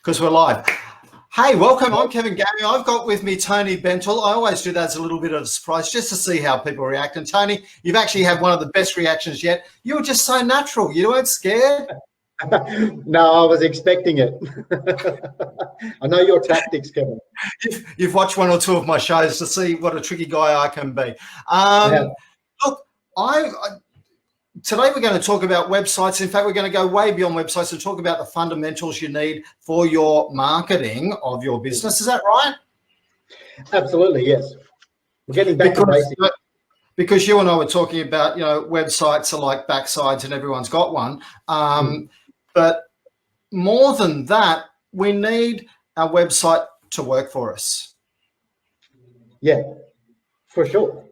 because we're live. Hey, welcome. I'm Kevin Gary. I've got with me Tony Bentall. I always do that as a little bit of a surprise just to see how people react. And Tony, you've actually had one of the best reactions yet. You were just so natural. You weren't scared. No, I was expecting it. I know your tactics, Kevin. You've watched one or two of my shows to see what a tricky guy I can be. Look, today we're going to talk about websites. In fact, we're going to go way beyond websites and talk about the fundamentals you need for your marketing of your business. Is that right? Absolutely, yes. We're getting back to basics. Because you and I were talking about, websites are like backsides and everyone's got one. But more than that, we need our website to work for us. Yeah, for sure.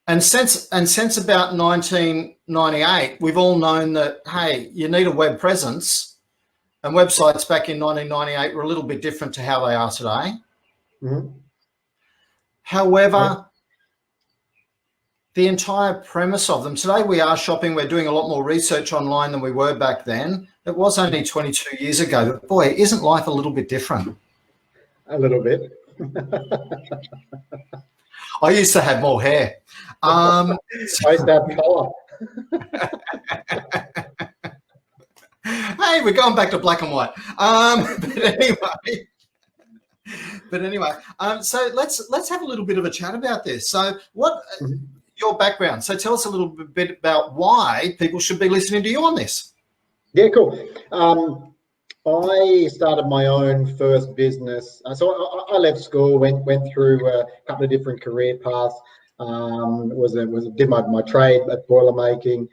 And since about 1998, we've all known that, hey, you need a web presence, and websites back in 1998 were a little bit different to how they are today. Mm-hmm. However, the entire premise of them, today we are shopping, we're doing a lot more research online than we were back then. It was only 22 years ago, but boy, isn't life a little bit different? A little bit. I used to have more hair. I used to have colour. Hey, we're going back to black and white. But anyway, so let's have a little bit of a chat about this. So what your background? So tell us a little bit about why people should be listening to you on this. Yeah, cool. I started my own first business. So I left school, went through a couple of different career paths. Did my trade at boiler making,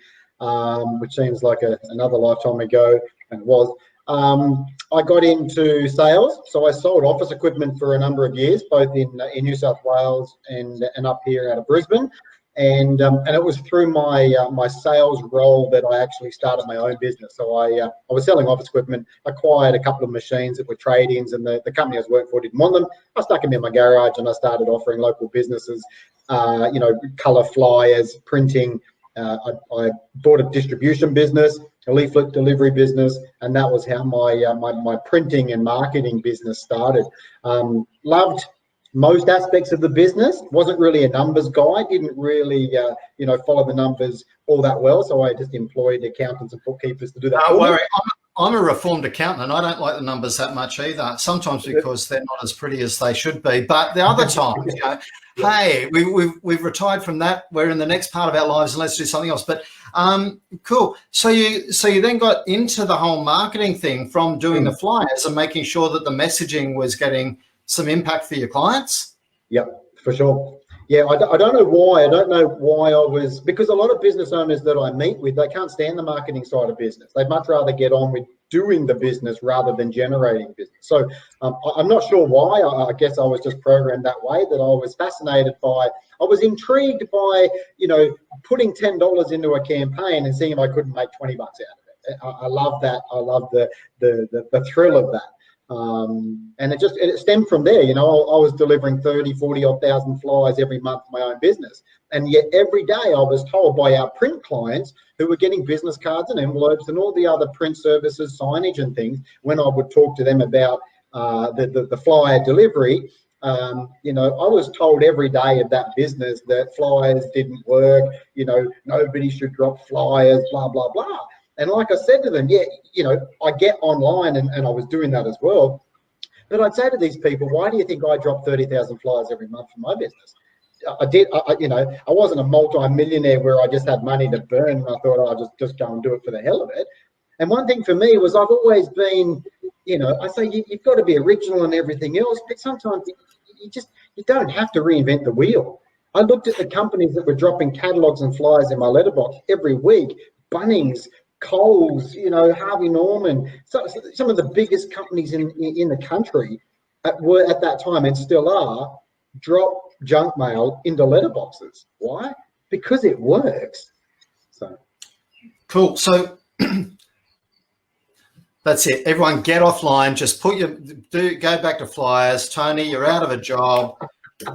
which seems like another lifetime ago, and it was. I got into sales, so I sold office equipment for a number of years, both in New South Wales and up here out of Brisbane. And it was through my sales role that I actually started my own business. So I was selling office equipment, acquired a couple of machines that were trade-ins, and the company I was working for didn't want them. I stuck them in my garage and I started offering local businesses, colour flyers, printing. I bought a distribution business, a leaflet delivery business, and that was how my printing and marketing business started. Loved most aspects of the business. Wasn't really a numbers guy, didn't really follow the numbers all that well, so I just employed accountants and bookkeepers to do that. Don't worry, I'm a reformed accountant and I don't like the numbers that much either, sometimes because they're not as pretty as they should be, but the other times, hey, we've retired from that, we're in the next part of our lives and let's do something else. But cool. So you then got into the whole marketing thing from doing the flyers and making sure that the messaging was getting some impact for your clients? Yep, for sure. Yeah, I don't know why. I don't know why I was, because a lot of business owners that I meet with, they can't stand the marketing side of business. They'd much rather get on with doing the business rather than generating business. So I'm not sure why. I guess I was just programmed that way, that I was fascinated by, I was intrigued by, putting $10 into a campaign and seeing if I couldn't make $20 out of it. I love that. I love the thrill of that. And it stemmed from there. I was delivering 40 odd thousand flyers every month for my own business. And yet every day I was told by our print clients who were getting business cards and envelopes and all the other print services, signage and things, when I would talk to them about the flyer delivery, I was told every day of that business that flyers didn't work, nobody should drop flyers, blah, blah, blah. And like I said to them, I get online and I was doing that as well. But I'd say to these people, why do you think I drop 30,000 flyers every month for my business? I wasn't a multi-millionaire where I just had money to burn and I thought I'll just go and do it for the hell of it. And one thing for me was I've always been, I say you've got to be original and everything else, but sometimes you don't have to reinvent the wheel. I looked at the companies that were dropping catalogs and flyers in my letterbox every week, Bunnings, Coles, Harvey Norman, some of the biggest companies in the country were at that time and still are, drop junk mail into letterboxes. Why? Because it works. So cool. So that's it. Everyone get offline. Just go back to flyers. Tony, you're out of a job.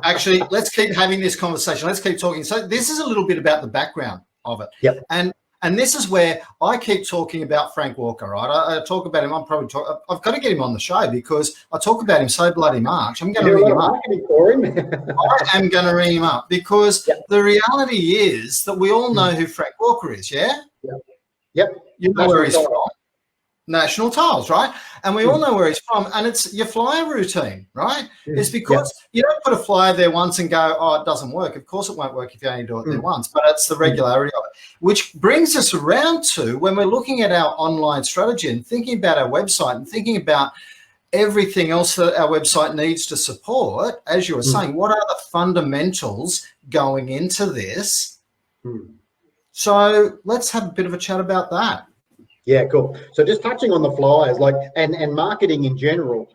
Actually, let's keep having this conversation. Let's keep talking. So this is a little bit about the background of it. Yep. And And this is where I keep talking about Frank Walker, right? I talk about him. I've got to get him on the show because I talk about him so bloody much. I'm going to ring him up. For him. I am going to ring him up because the reality is that we all know who Frank Walker is, yeah? Yep. You know where he's from. National Tiles, right? And we all know where he's from, and it's your flyer routine, right? It's because you don't put a flyer there once and go, oh, it doesn't work. Of course it won't work if you only do it there once, but it's the regularity of it, which brings us around to when we're looking at our online strategy and thinking about our website and thinking about everything else that our website needs to support. As you were saying, what are the fundamentals going into this? So let's have a bit of a chat about that. Yeah, cool. So just touching on the flyers, like, and marketing in general,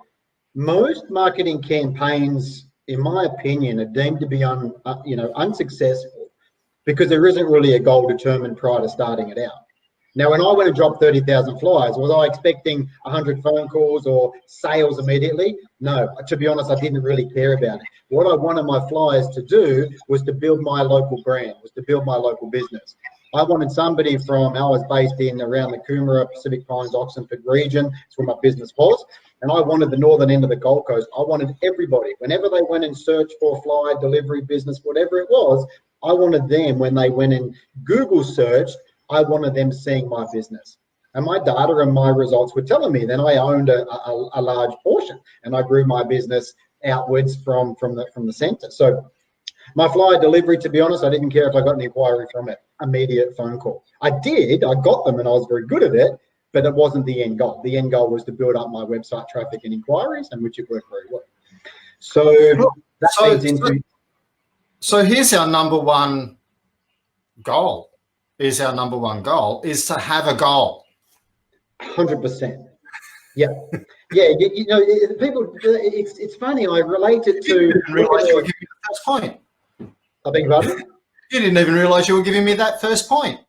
most marketing campaigns, in my opinion, are deemed to be unsuccessful because there isn't really a goal determined prior to starting it out. Now, when I went and dropped 30,000 flyers, was I expecting 100 phone calls or sales immediately? No, to be honest, I didn't really care about it. What I wanted my flyers to do was to build my local brand, was to build my local business. I wanted somebody from, I was based in around the Coomera, Pacific Pines, Oxenford region. That's where my business was. And I wanted the northern end of the Gold Coast. I wanted everybody, whenever they went and searched for flyer delivery business, whatever it was, I wanted them, when they went and Google searched, I wanted them seeing my business. And my data and my results were telling me. Then I owned a large portion, and I grew my business outwards from the center. So my flyer delivery, to be honest, I didn't care if I got an inquiry from it. Immediate phone call. I got them, and I was very good at it, but it wasn't the end goal. The end goal was to build up my website traffic and inquiries, and which it worked very well. So here's our number one goal. Is to have a goal. 100%. Yeah. Yeah, you know, people, it's funny, I relate it to... You didn't realise you were giving me the first point. I beg your pardon? You didn't even realise you were giving me that first point.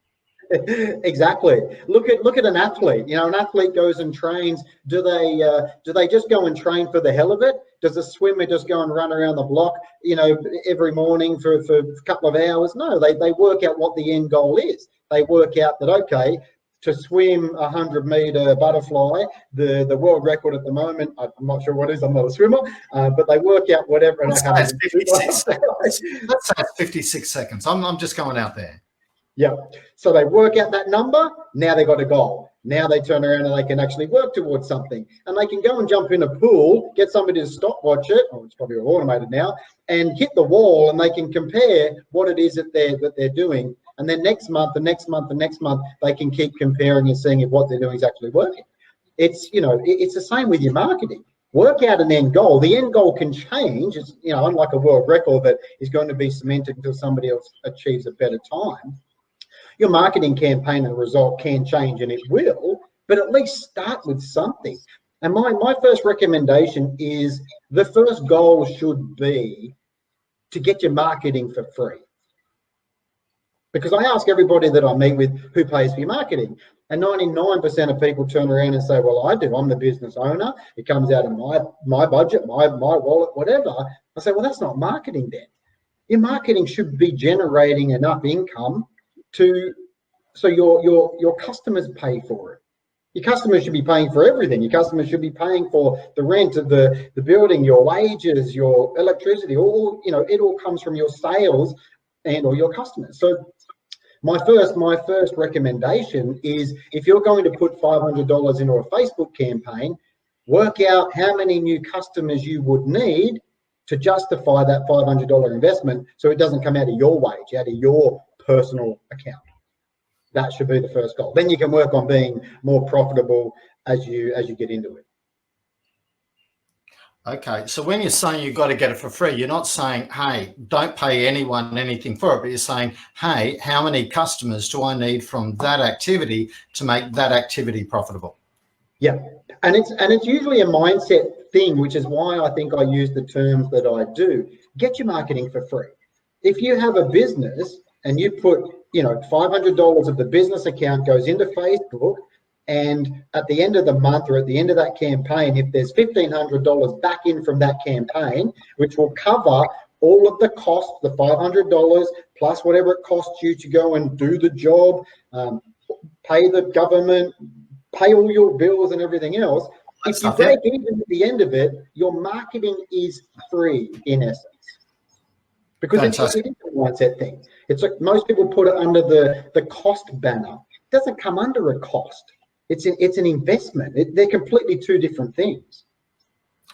Exactly. Look at an athlete. You know, an athlete goes and trains. Do they just go and train for the hell of it? Does a swimmer just go and run around the block, you know, every morning for a couple of hours? No, they work out what the end goal is. They work out that, okay, to swim 100-meter butterfly, the world record at the moment, I'm not sure what it is, I'm not a swimmer, but they work out whatever. Let's say it's 56 seconds. I'm just going out there. Yeah. So they work out that number. Now they got a goal. Now they turn around and they can actually work towards something. And they can go and jump in a pool, get somebody to stopwatch it, or it's probably all automated now, and hit the wall, and they can compare what it is that they're doing. And then next month, the next month, the next month, they can keep comparing and seeing if what they're doing is actually working. It's, you know, it's the same with your marketing. Work out an end goal. The end goal can change. It's, you know, unlike a world record that is going to be cemented until somebody else achieves a better time. Your marketing campaign and result can change, and it will, but at least start with something. And my first recommendation is the first goal should be to get your marketing for free. Because I ask everybody that I meet with who pays for your marketing, and 99% of people turn around and say, well, I do, I'm the business owner. It comes out of my budget, my wallet, whatever. I say, well, that's not marketing then. Your marketing should be generating enough income so your customers pay for it. Your customers should be paying for everything. Your customers should be paying for the rent of the building, your wages, your electricity, all, you know, it all comes from your sales and or your customers. So my first recommendation is, if you're going to put $500 into a Facebook campaign, work out how many new customers you would need to justify that $500 investment, so it doesn't come out of your wage, out of your personal account. That should be the first goal. Then you can work on being more profitable as you get into it. Okay, so when you're saying you've got to get it for free, you're not saying, hey, don't pay anyone anything for it, but you're saying, hey, how many customers do I need from that activity to make that activity profitable? Yeah, and it's usually a mindset thing, which is why I think I use the terms that I do. Get your marketing for free. If you have a business and you put, you know, $500 of the business account goes into Facebook, and at the end of the month or at the end of that campaign, if there's $1,500 back in from that campaign, which will cover all of the costs, the $500 plus whatever it costs you to go and do the job, pay the government, pay all your bills and everything else. If you break even at the end of it, your marketing is free in essence. Because it is a mindset thing. It's like most people put it under the cost banner. It doesn't come under a cost. It's an investment. They're completely two different things.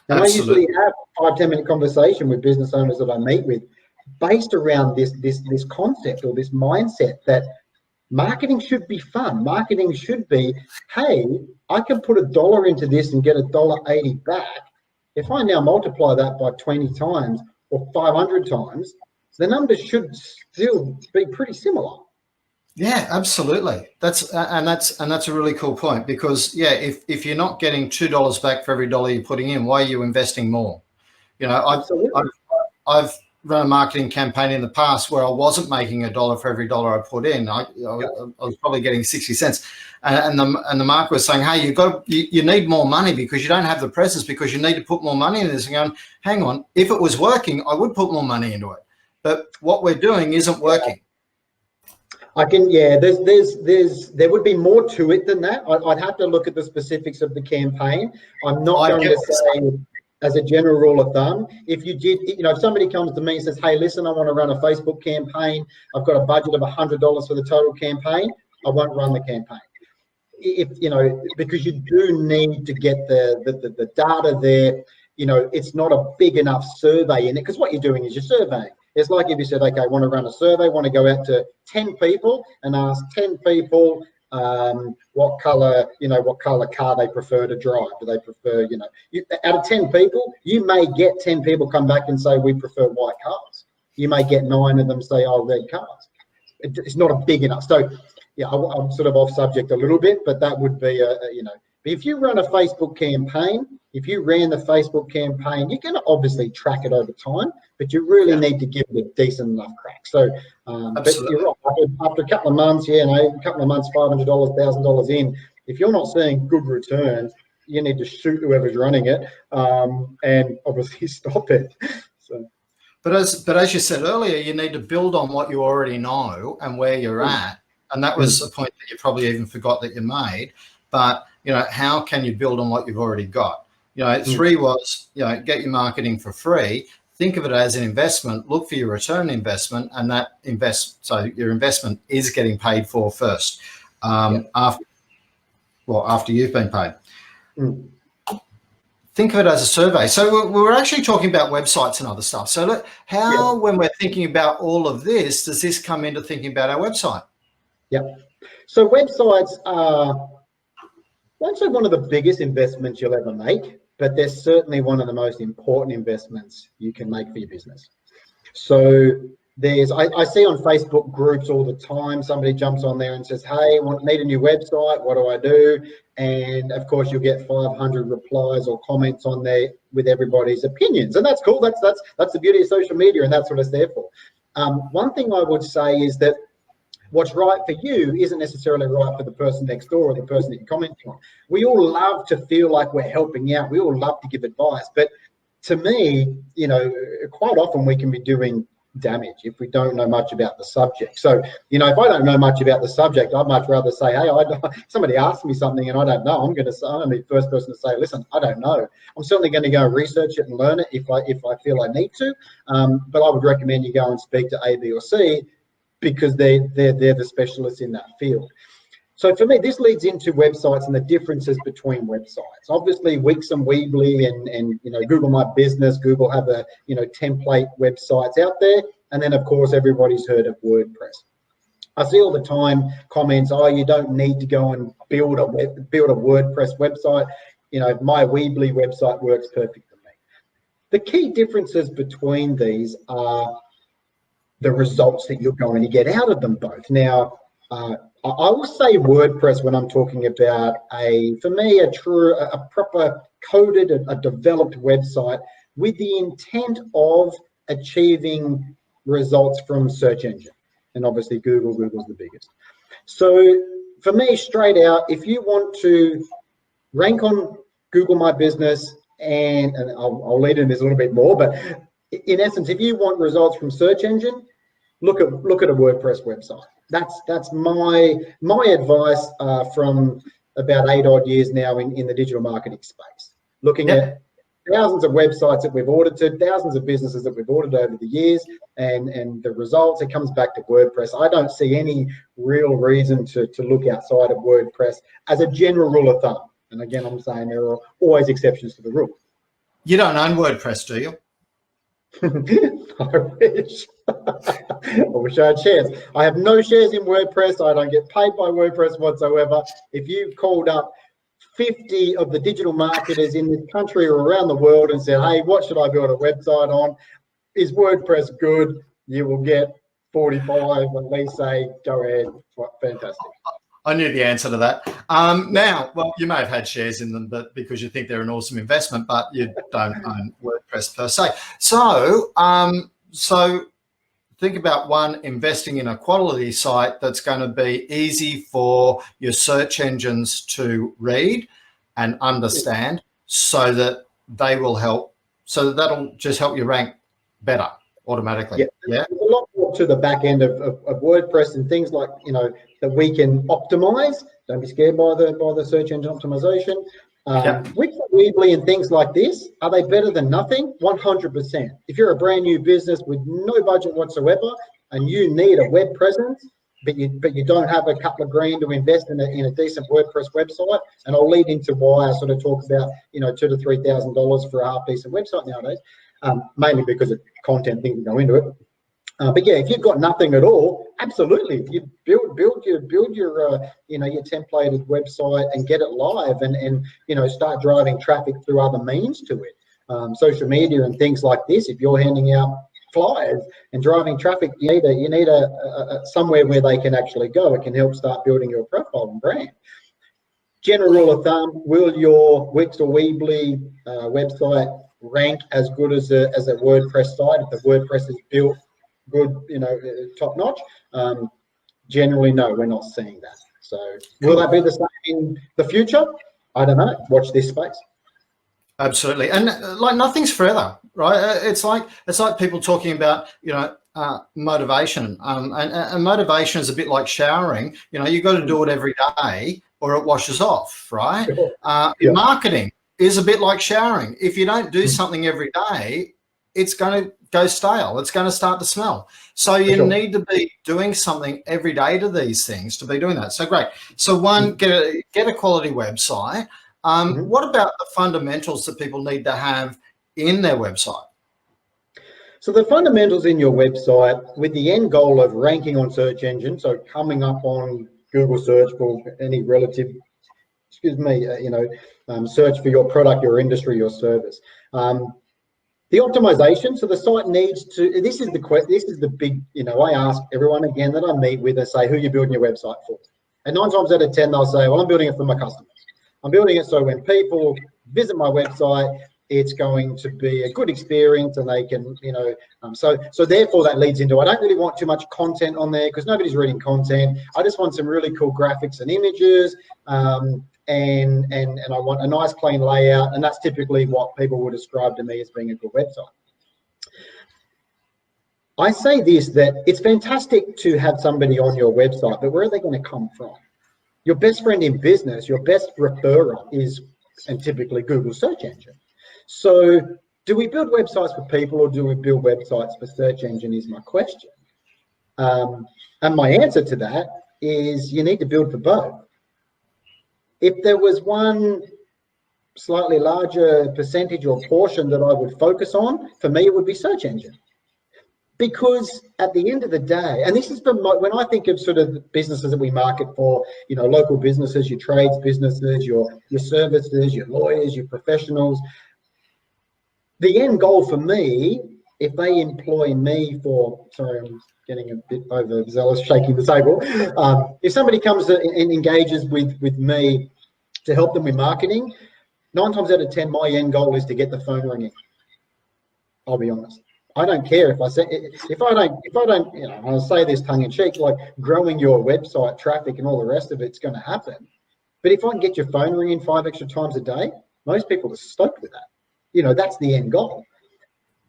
And Absolutely. I usually have a 5-10 minute conversation with business owners that I meet with based around this concept or this mindset that marketing should be fun. Marketing should be, hey, I can put $1 into this and get $1.80 back. If I now multiply that by 20 times or 500 times, the numbers should still be pretty similar. Yeah, absolutely. That's a really cool point, because if you're not getting $2 back for every dollar you're putting in, why are you investing more? You know, I've run a marketing campaign in the past where I wasn't making $1 for every dollar I put in. I was probably getting 60 cents, and the marketer was saying, "Hey, you need more money because you don't have the presence, because you need to put more money in this." And going, hang on, if it was working, I would put more money into it, but what we're doing isn't working. There would be more to it than that. I'd have to look at the specifics of the campaign. I'm not going to say, as a general rule of thumb, if somebody comes to me and says, hey, listen, I want to run a Facebook campaign, I've got a budget of $100 for the total campaign, I won't run the campaign. Because you do need to get the data there. It's not a big enough survey in it, because what you're doing is you're surveying. It's like if you said, okay, I want to run a survey, want to go out to 10 people and ask 10 people what color car they prefer to drive. Do they prefer, out of 10 people, you may get 10 people come back and say, we prefer white cars. You may get 9 of them say, oh, red cars. It's not a big enough. So, I'm sort of off subject a little bit, but that would be, if you run a Facebook campaign, if you ran the Facebook campaign, you can obviously track it over time, but you really need to give it a decent enough crack. So, but you're right. After a couple of months, $500, $1,000 in, if you're not seeing good returns, you need to shoot whoever's running it, and obviously stop it. So. But as you said earlier, you need to build on what you already know and where you're at, and that was a point that you probably even forgot that you made. But how can you build on what you've already got? 3 was, get your marketing for free. Think of it as an investment. Look for your return on investment, and so your investment is getting paid for first, after you've been paid. Think of it as a survey. So we're actually talking about websites and other stuff. So when we're thinking about all of this, does this come into thinking about our website? Yeah. So websites are, I won't say one of the biggest investments you'll ever make, but they're certainly one of the most important investments you can make for your business. So I see on Facebook groups all the time, somebody jumps on there and says, hey, need a new website, what do I do? And of course you'll get 500 replies or comments on there with everybody's opinions. And that's cool. That's the beauty of social media, and that's what it's there for. One thing I would say is that what's right for you isn't necessarily right for the person next door or the person that you're commenting on. We all love to feel like we're helping out. We all love to give advice. But to me, quite often we can be doing damage if we don't know much about the subject. So, if I don't know much about the subject, I'd much rather say, hey, somebody asked me something and I don't know. I'm going to be the first person to say, listen, I don't know. I'm certainly going to go research it and learn it if I feel I need to. But I would recommend you go and speak to A, B, or C, because they're the specialists in that field. So for me, this leads into websites and the differences between websites. Obviously, Wix and Weebly and Google My Business, Google have a template websites out there, and then of course everybody's heard of WordPress. I see all the time comments, oh, you don't need to go and build a WordPress website. My Weebly website works perfect for me. The key differences between these are the results that you're going to get out of them both. Now, I will say WordPress when I'm talking about a proper coded, a developed website with the intent of achieving results from search engine. And obviously Google's the biggest. So for me, straight out, if you want to rank on Google My Business, and I'll lead in this a little bit more, but in essence, if you want results from search engine, look at a WordPress website. That's my advice from about 8 odd years now in the digital marketing space. Looking at thousands of websites that we've audited, thousands of businesses that we've audited over the years, and the results, it comes back to WordPress. I don't see any real reason to look outside of WordPress as a general rule of thumb. And again, I'm saying there are always exceptions to the rule. You don't own WordPress, do you? I wish. I wish I had shares. I have no shares in WordPress. I don't get paid by WordPress whatsoever. If you called up 50 of the digital marketers in this country or around the world and said, hey, what should I build a website on? Is WordPress good? You will get 45 at least say, go ahead. Fantastic. I knew the answer to that. Now, well, you may have had shares in them, but because you think they're an awesome investment, but you don't own WordPress per se. So, so think about one, investing in a quality site that's going to be easy for your search engines to read and understand, so that they will help. So that'll just help you rank better automatically. Yeah. There's a lot more to the back end of WordPress and things like, that we can optimize. Don't be scared by the search engine optimization. With Weebly and things like this, are they better than nothing? 100%. If you're a brand new business with no budget whatsoever and you need a web presence, but you don't have a couple of grand to invest in a decent WordPress website, and I'll lead into why I sort of talk about $2,000 to $3,000 for a half decent website nowadays, mainly because of content things that go into it. But yeah, if you've got nothing at all, absolutely, you build your your templated website and get it live, and start driving traffic through other means to it, social media and things like this. If you're handing out flyers and driving traffic, you need a somewhere where they can actually go. It can help start building your profile and brand. General rule of thumb: will your Wix or Weebly website rank as good as a WordPress site if the WordPress is built good, top notch? Generally, no, we're not seeing that. So will that be the same in the future? I don't know. Watch this space. Absolutely. And like, nothing's forever, right? It's like people talking about, motivation. And motivation is a bit like showering. You've got to do it every day or it washes off, right? Sure. Marketing is a bit like showering. If you don't do something every day, it's going to go stale. It's going to start to smell. So you need to be doing something every day to these things to be doing that. So great. So one, get a quality website. What about the fundamentals that people need to have in their website? So the fundamentals in your website, with the end goal of ranking on search engine, so coming up on Google search for any relative, search for your product, your industry, your service. The optimization, so the site needs to, this is the big, I ask everyone again that I meet with, I say, who are you building your website for? And 9 times out of 10, they'll say, well, I'm building it for my customers. I'm building it so when people visit my website, it's going to be a good experience and they can, so therefore that leads into, I don't really want too much content on there because nobody's reading content. I just want some really cool graphics and images, and I want a nice clean layout, and that's typically what people will describe to me as being a good website. I say this, that it's fantastic to have somebody on your website, but where are they going to come from? Your best friend in business, your best referrer is, and typically Google search engine. So do we build websites for people or do we build websites for search engine is my question. And my answer to that is you need to build for both. If there was one slightly larger percentage or portion that I would focus on, for me, it would be search engine. Because at the end of the day, and this is when I think of sort of businesses that we market for, local businesses, your trades businesses, your services, your lawyers, your professionals, the end goal for me, if they employ me for, sorry, I'm getting a bit overzealous, shaking the table. If somebody comes and engages with me to help them with marketing, 9 times out of 10, my end goal is to get the phone ringing. I'll be honest. I don't care if I say, if I don't, I'll say this tongue in cheek, like growing your website traffic and all the rest of it's going to happen. But if I can get your phone ringing 5 extra times a day, most people are stoked with that. That's the end goal.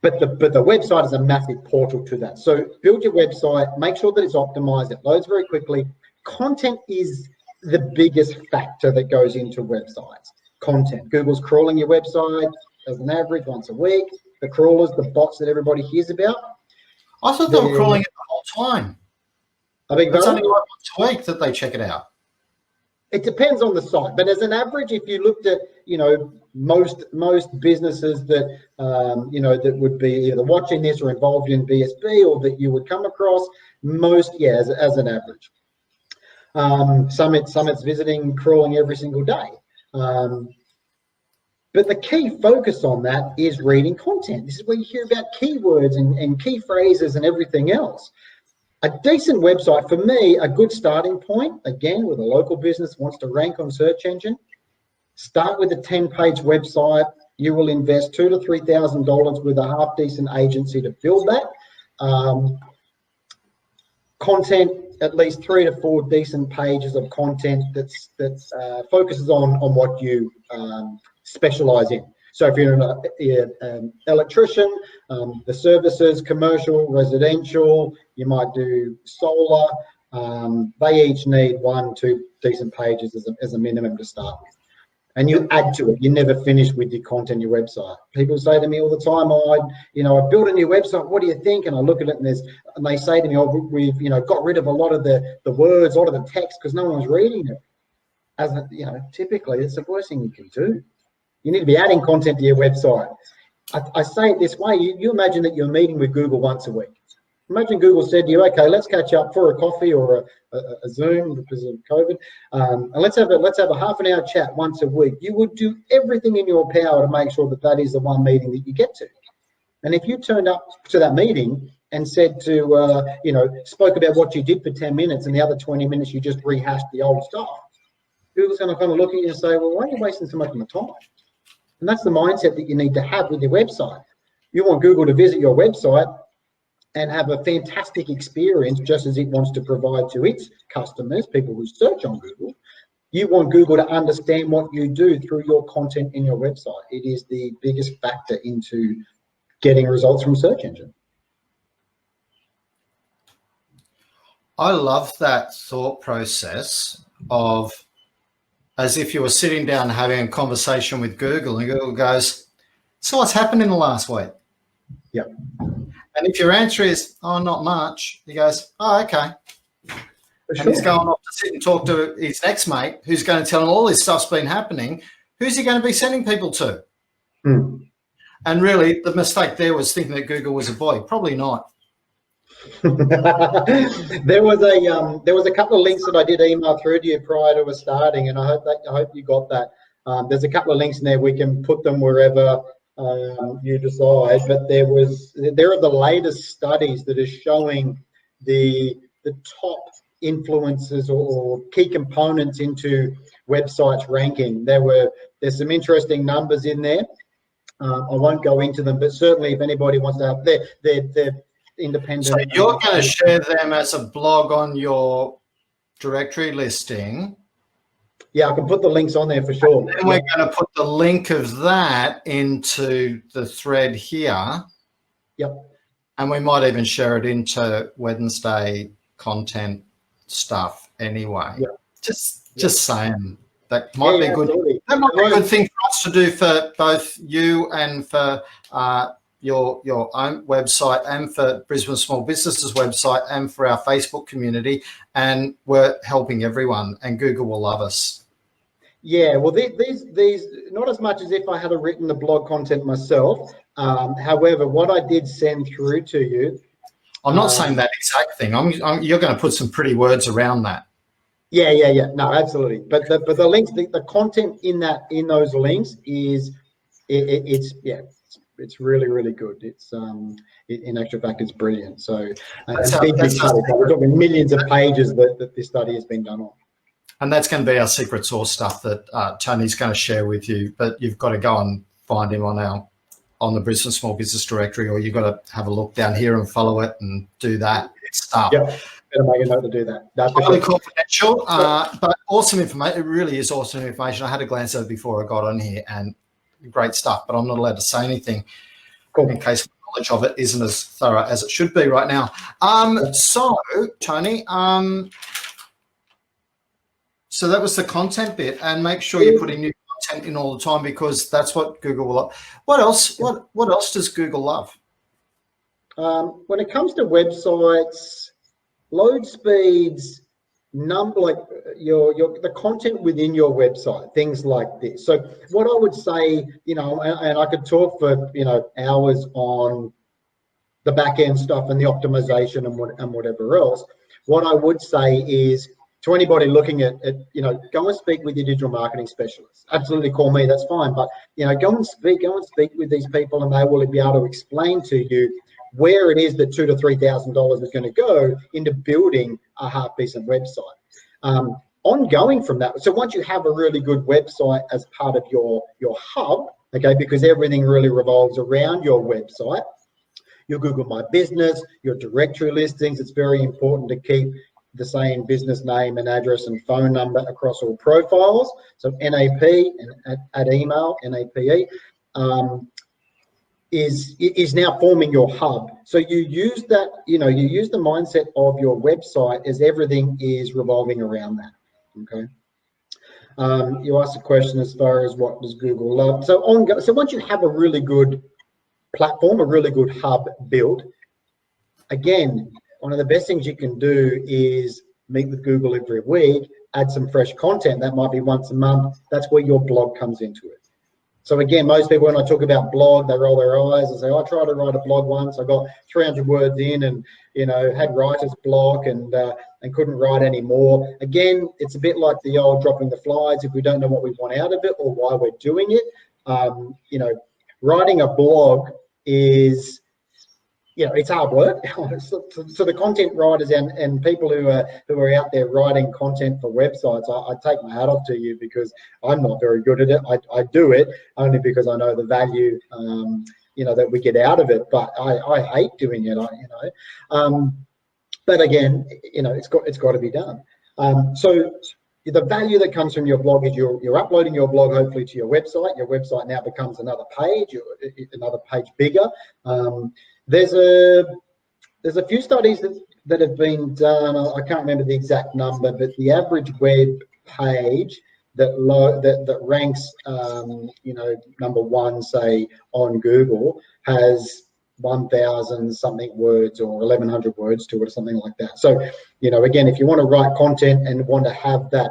But the website is a massive portal to that. So build your website, make sure that it's optimized, it loads very quickly. Content is the biggest factor that goes into websites. Content. Google's crawling your website as an average once a week. The crawlers, the bots that everybody hears about. I thought they were crawling it the whole time. It's only like once a week that they check it out. It depends on the site, but as an average, if you looked at, most businesses that, that would be either watching this or involved in BSB or that you would come across, as an average. Some it's visiting, crawling every single day. But the key focus on that is reading content. This is where you hear about keywords and key phrases and everything else. A decent website, for me, a good starting point, again, with a local business wants to rank on search engine, start with a 10-page website. You will invest $2,000 to $3,000 with a half-decent agency to build that. Content, at least 3 to 4 decent pages of content that focuses on what you specialize in. So if you're an electrician, the services, commercial, residential, you might do solar. They each need 1-2 decent pages as a minimum to start with. And you add to it. You never finish with your content, your website. People say to me all the time, I've built a new website. What do you think? And I look at it and they say to me, we've got rid of a lot of the words, a lot of the text because no one's reading it. Typically it's the worst thing you can do. You need to be adding content to your website. I say it this way, you imagine that you're meeting with Google once a week. Imagine Google said to you, okay, let's catch up for a coffee or a Zoom because of COVID, and let's have a half an hour chat once a week. You would do everything in your power to make sure that is the one meeting that you get to. And if you turned up to that meeting and said spoke about what you did for 10 minutes and the other 20 minutes you just rehashed the old stuff, Google's going to kind of look at you and say, well, why are you wasting so much of my time? And that's the mindset that you need to have with your website. You want Google to visit your website and have a fantastic experience just as it wants to provide to its customers, people who search on Google. You want Google to understand what you do through your content in your website. It is the biggest factor into getting results from search engine. I love that thought process of as if you were sitting down having a conversation with Google and Google goes, so what's happened in the last week? Yeah. And if your answer is, oh, not much, he goes, oh, okay. Sure. And he's going off to sit and talk to his next mate who's going to tell him all this stuff's been happening. Who's he going to be sending people to? And really the mistake there was thinking that Google was a boy. Probably not. There was a couple of links that I did email through to you prior to us starting, and I hope you got that. There's a couple of links in there. We can put them wherever you decide. But there are the latest studies that are showing the top influences or key components into websites ranking. There's some interesting numbers in there. I won't go into them, but certainly if anybody wants to have they're independent. So you're going to share them as a blog on your directory listing. Yeah, I can put the links on there for sure. And we're going to put the link of that into the thread here. Yep. And we might even share it into Wednesday content stuff anyway. Yep. Just saying. That might be good. Absolutely. That might be a good thing for us to do for both you and for your own website and for Brisbane Small Businesses website and for our Facebook community. And we're helping everyone, and Google will love us. Yeah, well, these not as much as if I had written the blog content myself. However, what I did send through to you. I'm not saying that exact thing. You're going to put some pretty words around that. Yeah. No, absolutely. But the links, the content in those links is it's really, really good. It's in actual fact, it's brilliant. So we're talking millions of pages that this study has been done on. And that's going to be our secret sauce stuff that Tony's going to share with you. But you've got to go and find him on the Brisbane Small Business Directory, or you've got to have a look down here and follow it and do that stuff. Yep. Better make a note to do that. Highly confidential, but awesome information. It really is awesome information. I had a glance at it before I got on here, and great stuff. But I'm not allowed to say anything in case my knowledge of it isn't as thorough as it should be right now. So, Tony, so that was the content bit, and make sure you're putting new content in all the time, because that's what Google will love. What else? What else does Google love? When it comes to websites, load speeds, the content within your website, things like this. So what I would say, and I could talk for hours on the back end stuff and the optimization and whatever else. What I would say is, to anybody looking at go and speak with your digital marketing specialist. Absolutely, call me, that's fine. But go and speak with these people, and they will be able to explain to you where it is that $2,000 to $3,000 is going to go into building a half decent website. Ongoing from that, so once you have a really good website as part of your hub, okay, because everything really revolves around your website, your Google My Business, your directory listings, it's very important to keep the same business name and address and phone number across all profiles. So NAP and at email, NAPE, is now forming your hub. So you use that, you use the mindset of your website as everything is revolving around that. Okay. You asked a question as far as what does Google love. So once you have a really good platform, a really good hub built, again, one of the best things you can do is meet with Google every week, add some fresh content. That might be once a month. That's where your blog comes into it. So again, most people, when I talk about blog, they roll their eyes and say, I tried to write a blog once. I got 300 words in and, had writer's block and couldn't write anymore. Again, it's a bit like the old dropping the flies. If we don't know what we want out of it or why we're doing it, writing a blog is, it's hard work. So the content writers and people who are out there writing content for websites, I take my hat off to you, because I'm not very good at it. I do it only because I know the value, that we get out of it. But I hate doing it. But again, it's got to be done. So the value that comes from your blog is you're uploading your blog hopefully to your website. Your website now becomes another page bigger. There's a few studies that have been done. I can't remember the exact number, but the average web page that ranks, number one, say on Google, has 1,000 something words or 1,100 words to it or something like that. So, again, if you want to write content and want to have that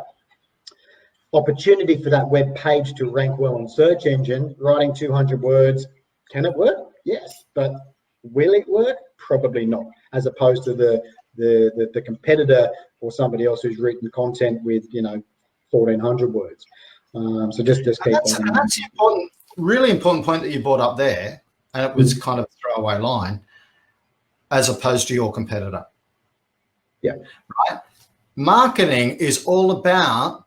opportunity for that web page to rank well on search engine, writing 200 words, can it work? Yes, but will it work? Probably not, as opposed to the competitor or somebody else who's written content with 1,400 words. So just keep that in mind. That's important, really important point that you brought up there, and it was kind of a throwaway line, as opposed to your competitor. Yeah. Right. Marketing is all about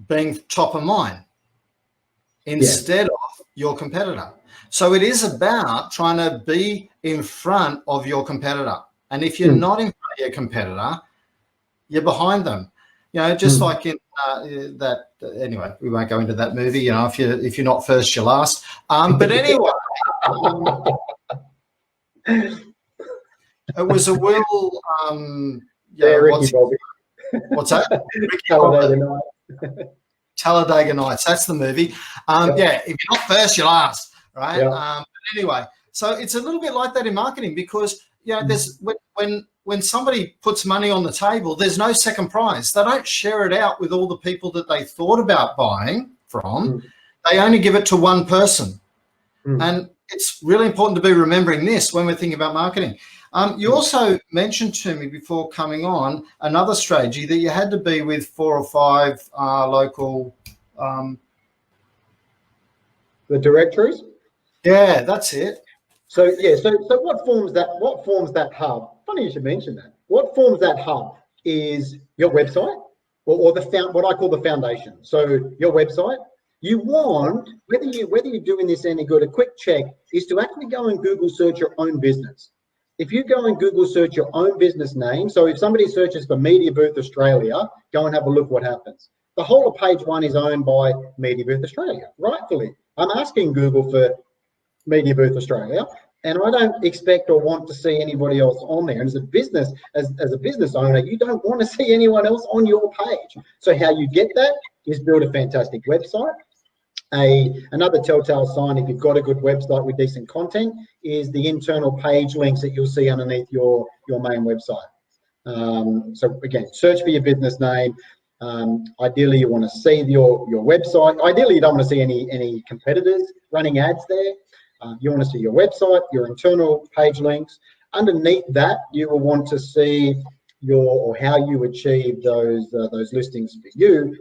being top of mind instead of your competitor. So it is about trying to be in front of your competitor. And if you're not in front of your competitor, you're behind them. Just like in that. Anyway, we won't go into that movie. If you're not first, you're last. But anyway, it was a Will. Ricky Bobby. What's that? Talladega Nights. Talladega Nights. That's the movie. If you're not first, you're last. Right. Yeah. But anyway, so it's a little bit like that in marketing, because there's when somebody puts money on the table, there's no second prize. They don't share it out with all the people that they thought about buying from. They only give it to one person. And it's really important to be remembering this when we're thinking about marketing. You also mentioned to me before coming on another strategy that you had to be with 4 or 5 local. The directories. Yeah, that's it. So what forms that hub? Funny you should mention that. What forms that hub is your website, or what I call the foundation. So your website. You want, whether you're doing this any good, a quick check is to actually go and Google search your own business. If you go and Google search your own business name, so if somebody searches for Media Booth Australia, go and have a look what happens. The whole of page 1 is owned by Media Booth Australia, rightfully. I'm asking Google for Media Booth Australia. And I don't expect or want to see anybody else on there. And as a business owner, you don't want to see anyone else on your page. So how you get that is build a fantastic website. Another telltale sign, if you've got a good website with decent content, is the internal page links that you'll see underneath your main website. So again, search for your business name. Ideally, you want to see your website. Ideally, you don't want to see any competitors running ads there. You want to see your website, your internal page links. Underneath that, you will want to see or how you achieve those listings for you,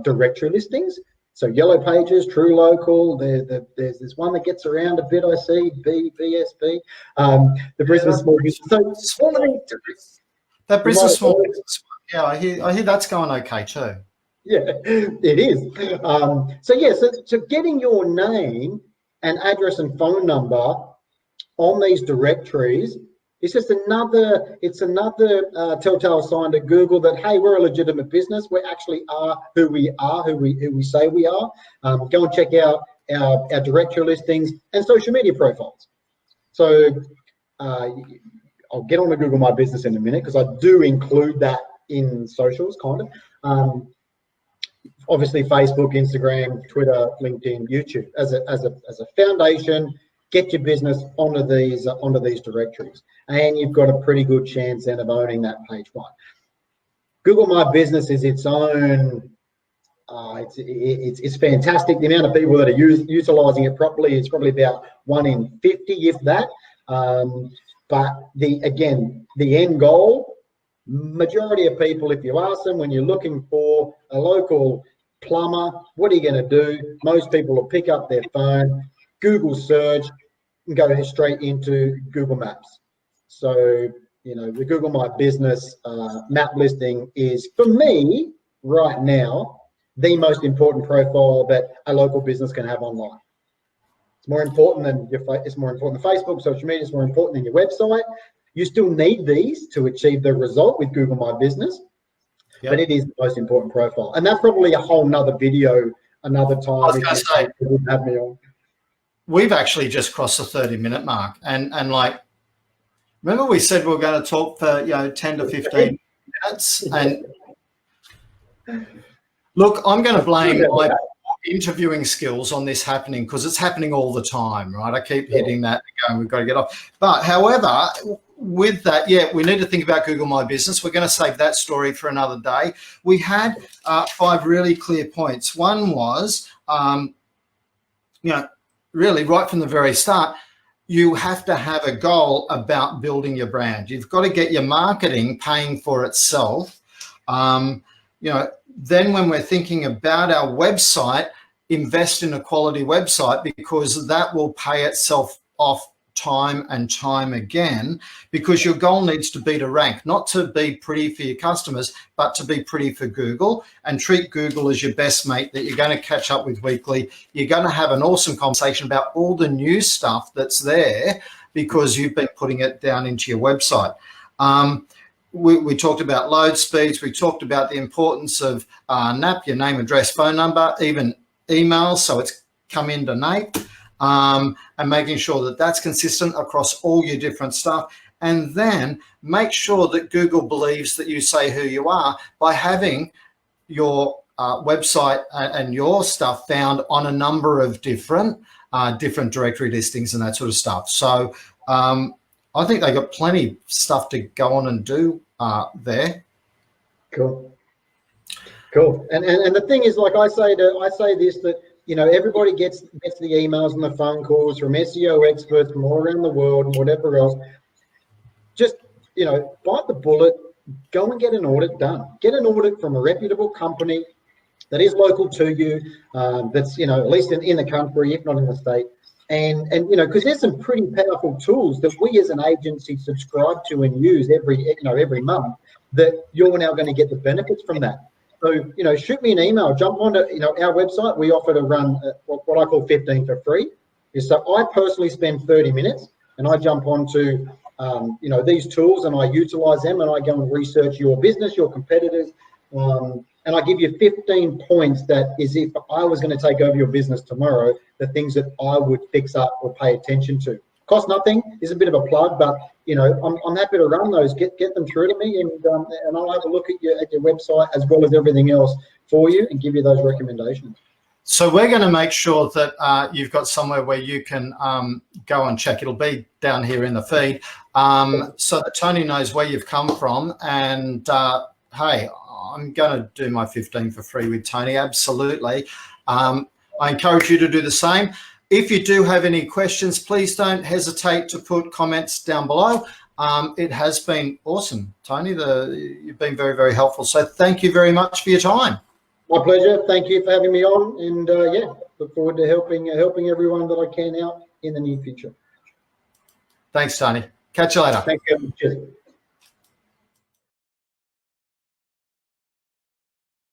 directory listings. So Yellow Pages, True Local. There's this one that gets around a bit. I see BSB, the Brisbane Small Business. So all of these, that Brisbane Small Business. Yeah, I hear that's going okay too. Yeah, it is. So getting your name and address and phone number on these directories is just another telltale sign to Google that, hey, we're a legitimate business. We actually are who we say we are. Go and check out our directory listings and social media profiles. So I'll get on to Google My Business in a minute, because I do include that in socials, kind of. Obviously, Facebook, Instagram, Twitter, LinkedIn, YouTube as a foundation. Get your business onto these directories, and you've got a pretty good chance then of owning that page one. Google My Business is its own. It's fantastic. The amount of people that are utilizing it properly is probably about 1 in 50, if that. But the end goal, majority of people, if you ask them when you're looking for a local plumber, what are you going to do? Most people will pick up their phone, Google search, and go straight into Google Maps. So, the Google My Business map listing is, for me, right now, the most important profile that a local business can have online. It's more important than Facebook, social media. It's more important than your website. You still need these to achieve the result with Google My Business, but it is the most important profile. And that's probably a whole nother video another time. I was going to say, you wouldn't have me on. We've actually just crossed the 30-minute mark, and like, remember we said we were going to talk for 10 to 15 minutes, and look, I'm going to blame my interviewing skills on this happening, because it's happening all the time, right? I keep hitting that and going, we've got to get off. But however, with that, we need to think about Google My Business. We're going to save that story for another day. We had 5 really clear points. One was, really right from the very start, you have to have a goal about building your brand. You've got to get your marketing paying for itself. Then when we're thinking about our website, invest in a quality website, because that will pay itself off time and time again, because your goal needs to be to rank, not to be pretty for your customers, but to be pretty for Google, and treat Google as your best mate that you're going to catch up with weekly. You're going to have an awesome conversation about all the new stuff that's there because you've been putting it down into your website. We talked about load speeds. We talked about the importance of NAP, your name, address, phone number, even email, so it's come into Nate, and making sure that that's consistent across all your different stuff. And then make sure that Google believes that you say who you are by having your website and your stuff found on a number of different directory listings and that sort of stuff. So I think they got plenty of stuff to go on and do there. Cool. And the thing is, like I say this, that everybody gets the emails and the phone calls from SEO experts from all around the world and whatever else. Just bite the bullet, go and get an audit done. Get an audit from a reputable company that is local to you, that's at least in the country, if not in the state. And because there's some pretty powerful tools that we as an agency subscribe to and use every month, that you're now going to get the benefits from that. So shoot me an email, jump onto our website. We offer to run what I call 15 for free. So I personally spend 30 minutes and I jump onto these tools and I utilize them, and I go and research your business, your competitors, and I give you 15 points that is, if I was going to take over your business tomorrow, the things that I would fix up or pay attention to. cost nothing. Is a bit of a plug, but you know, I'm happy to run those. Get them through to me, and I'll have a look at your website as well as everything else for you and give you those recommendations. So we're going to make sure that you've got somewhere where you can go and check. It'll be down here in the feed, so that Tony knows where you've come from. And hey, I'm going to do my 15 for free with Tony. Absolutely. I encourage you to do the same. If you do have any questions, please don't hesitate to put comments down below. It has been awesome, Tony. You've been very, very helpful. So thank you very much for your time. My pleasure. Thank you for having me on, and yeah, look forward to helping everyone that I can out in the near future. Thanks, Tony. Catch you later. Thank you. Cheers.